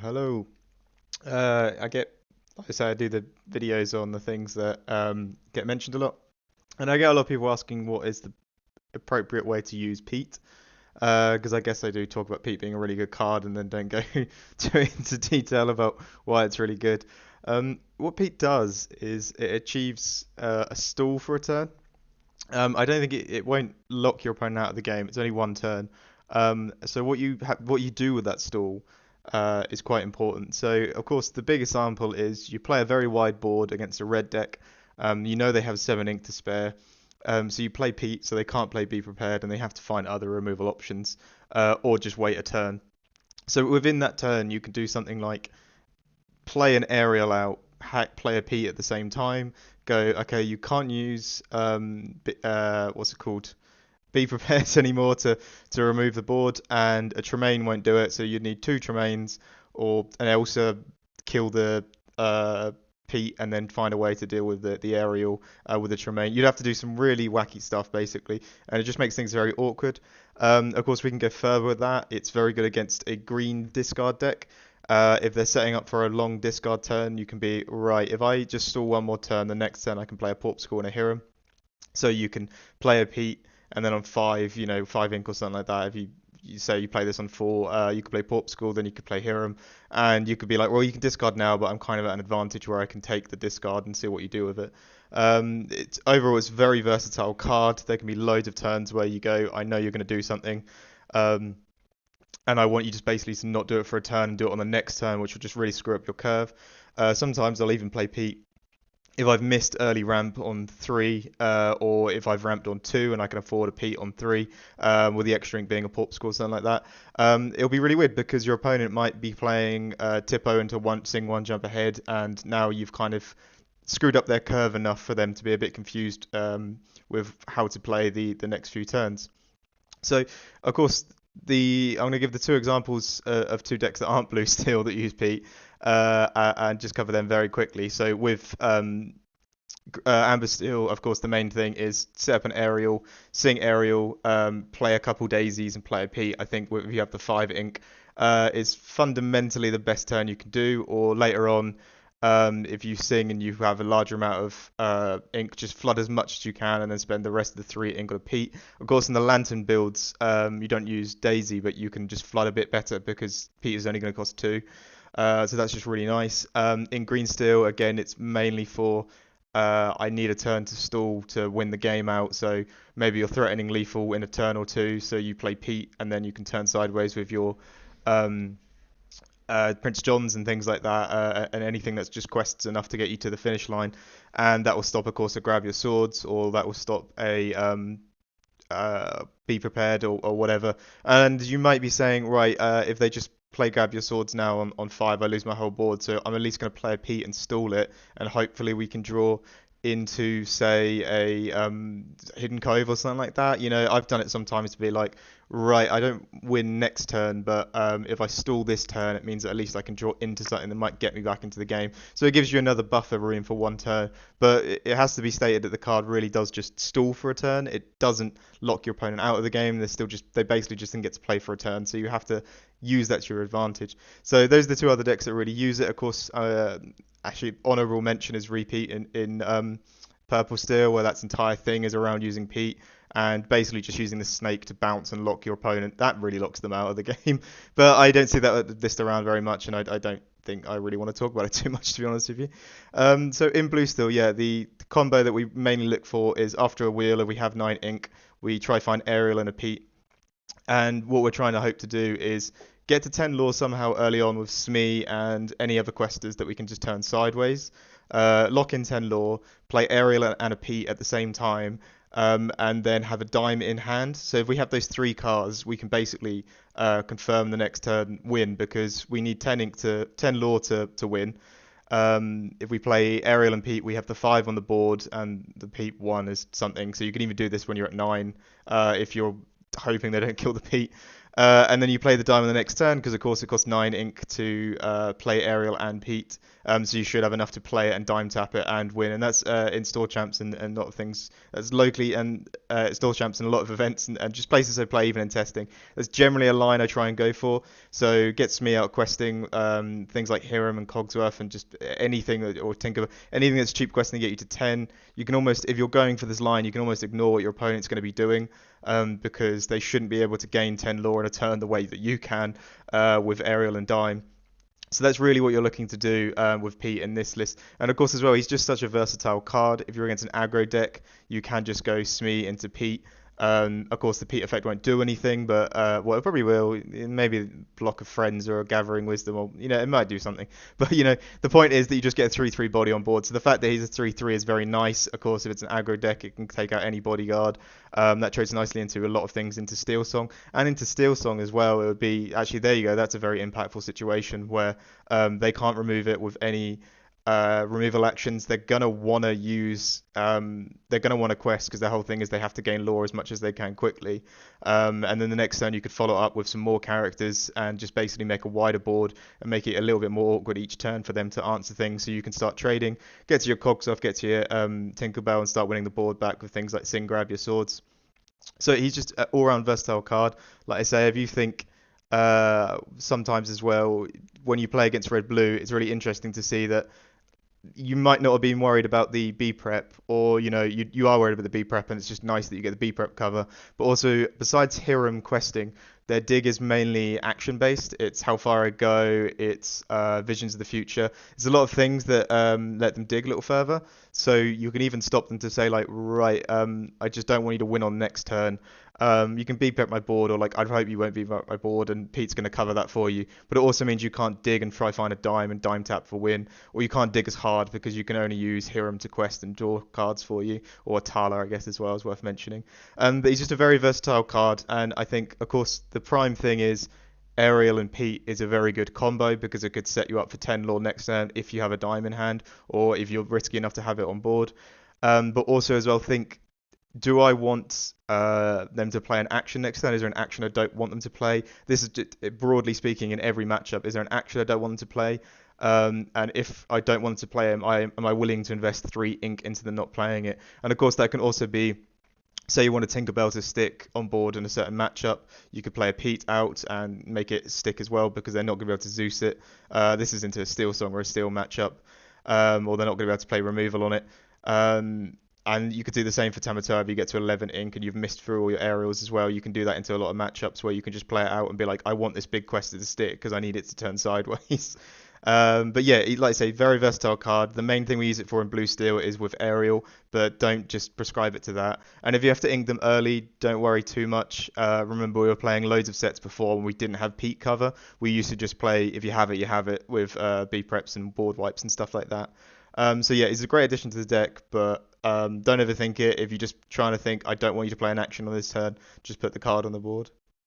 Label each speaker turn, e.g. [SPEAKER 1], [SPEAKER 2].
[SPEAKER 1] Hello. I get, like I say, I do the videos on the things that get mentioned a lot, and I get a lot of people asking what is the appropriate way to use Pete, because I guess I do talk about Pete being a really good card, and then don't go too into detail about why it's really good. What Pete does is it achieves a stall for a turn. I don't think it won't lock your opponent out of the game. It's only one turn. So what you do with that stall is quite important. So of course the big example is you play a very wide board against a red deck. You know they have 7 ink to spare. So you play Pete, so they can't play Be Prepared, and they have to find other removal options, or just wait a turn. So within that turn, you can do something like play an aerial out, play a Pete at the same time. Go, okay, you can't use what's it called? Be prepared anymore to remove the board, and a Tremaine won't do it. So you'd need two Tremaines or an Elsa, kill the uh, Pete, and then find a way to deal with the aerial with the Tremaine. You'd have to do some really wacky stuff basically, and it just makes things very awkward. Of course, we can go further with that. It's very good against a green discard deck. If they're setting up for a long discard turn, you can be right. If I just stall one more turn, the next turn I can play a Porpscore and a Hiram. So you can play a Pete, and then on 5, 5 ink or something like that. If you say you play this on 4, you could play Porpscore, then you could play Hiram, and you could be like, well, you can discard now, but I'm kind of at an advantage where I can take the discard and see what you do with it. Overall, it's a very versatile card. There can be loads of turns where you go, I know you're going to do something. Um, and I want you just basically to not do it for a turn and do it on the next turn, which will just really screw up your curve. Sometimes I'll even play Pete if I've missed early ramp on 3, or if I've ramped on 2 and I can afford a Pete on 3, with the extra ink being a pop score, something like that. It'll be really weird because your opponent might be playing Tippo into sing one jump ahead, and now you've kind of screwed up their curve enough for them to be a bit confused with how to play the next few turns. So, of course, I'm going to give the two examples of two decks that aren't blue steel that use Pete, and just cover them very quickly. So with Amber Steel, of course, the main thing is set up an aerial, sing aerial, play a couple daisies, and play a Pete. I think if you have the 5 ink, is fundamentally the best turn you can do. Or later on, if you sing and you have a larger amount of ink, just flood as much as you can, and then spend the rest of the 3 ink on a Pete. Of course, in the lantern builds, you don't use Daisy, but you can just flood a bit better because Pete is only going to cost 2. So that's just really nice. In Green Steel, again, it's mainly for I need a turn to stall to win the game out. So maybe you're threatening lethal in a turn or two, so you play Pete, and then you can turn sideways with your um, Prince Johns and things like that, and anything that's just quests enough to get you to the finish line. And that will stop, of course, a grab your swords, or that will stop a be prepared, or whatever. And you might be saying, right, if they just play grab your swords now on 5, I lose my whole board. So I'm at least going to play a Pete and stall it, and hopefully we can draw into, say, a hidden cove or something like that. I've done it sometimes to be like, right, I don't win next turn, but if I stall this turn, it means that at least I can draw into something that might get me back into the game. So it gives you another buffer room for one turn. But it has to be stated that the card really does just stall for a turn. It doesn't lock your opponent out of the game. They basically just didn't get to play for a turn. So you have to use that to your advantage. So those are the two other decks that really use it. Of course, actually, honorable mention is Repeat in Purple Steel, where that's entire thing is around using Pete and basically just using the snake to bounce and lock your opponent. That really locks them out of the game. But I don't see that list around very much, and I don't think I really want to talk about it too much, to be honest with you. So in Blue Steel, yeah, the combo that we mainly look for is after a wheel, if we have 9 ink, we try find Aerial and a Pete. And what we're trying to hope to do is get to 10 law somehow early on with Smee and any other questers that we can just turn sideways. Lock in 10 law, play Aerial and a Pete at the same time, and then have a dime in hand. So if we have those 3 cards, we can basically confirm the next turn win, because we need 10 law to win. If we play Aerial and Pete, we have the 5 on the board, and the Pete 1 is something. So you can even do this when you're at 9, if you're hoping they don't kill the Pete. And then you play the dime on the next turn because, of course, it costs 9 ink to play aerial and Pete. So you should have enough to play it and dime tap it and win. And that's in store champs and a lot of things. That's locally and store champs and a lot of events and just places I play, even in testing. That's generally a line I try and go for. So gets me out questing things like Hiram and Cogsworth and just anything or Tinker, anything that's cheap questing to get you to 10. You can almost, if you're going for this line, you can almost ignore what your opponent's going to be doing because they shouldn't be able to gain 10 lore in a turn the way that you can with aerial and dime. So that's really what you're looking to do with Pete in this list. And of course, as well, he's just such a versatile card. If you're against an aggro deck, you can just go Smee into Pete. Of course, the Pete effect won't do anything, but well, it probably will. Maybe a block of friends or a gathering wisdom, or it might do something. But the point is that you just get a 3/3 body on board. So the fact that he's a 3/3 is very nice. Of course, if it's an aggro deck, it can take out any bodyguard. That trades nicely into a lot of things, into Steel Song and into Steel Song as well. It would be actually there you go. That's a very impactful situation where they can't remove it with any removal actions. They're gonna wanna use they're gonna wanna quest because the whole thing is they have to gain lore as much as they can quickly. And then the next turn you could follow up with some more characters and just basically make a wider board and make it a little bit more awkward each turn for them to answer things, so you can start trading, get to your cogs off, get to your Tinkerbell and start winning the board back with things like Sing Grab, your swords. So he's just an all-round versatile card. Like I say, if you think sometimes as well when you play against red blue, it's really interesting to see that you might not have been worried about the B prep, or you are worried about the B prep, and it's just nice that you get the B prep cover. But also, besides Hiram questing, their dig is mainly action based. It's how far I go. It's visions of the future. There's a lot of things that let them dig a little further. So you can even stop them to say like, right, I just don't want you to win on next turn. You can beep up my board, or like I hope you won't beep up my board, and Pete's going to cover that for you. But it also means you can't dig and try find a dime and dime tap for win, or you can't dig as hard because you can only use Hiram to quest and draw cards for you, or Tala I guess as well is worth mentioning. But he's just a very versatile card, and I think of course the prime thing is Ariel and Pete is a very good combo because it could set you up for 10 lore next turn if you have a dime in hand, or if you're risky enough to have it on board. But also as well think, do I want them to play an action next turn? Is there an action I don't want them to play? This is just, broadly speaking in every matchup. Is there an action I don't want them to play? And if I don't want them to play, am I willing to invest 3 ink into them not playing it? And of course that can also be, say you want a Tinkerbell to stick on board in a certain matchup, you could play a Pete out and make it stick as well because they're not going to be able to Zeus it. This is into a Steel Song or a Steel matchup, or they're not going to be able to play removal on it. And you could do the same for Tamatoa if you get to 11 ink and you've missed through all your aerials as well. You can do that into a lot of matchups where you can just play it out and be like, I want this big quest to stick because I need it to turn sideways. But yeah, like I say, very versatile card. The main thing we use it for in Blue Steel is with aerial, but don't just prescribe it to that. And if you have to ink them early, don't worry too much. Remember, we were playing loads of sets before when we didn't have Pete cover. We used to just play, if you have it, you have it, with B preps and board wipes and stuff like that. So yeah, it's a great addition to the deck, but don't overthink it. If you're just trying to think, I don't want you to play an action on this turn, just put the card on the board.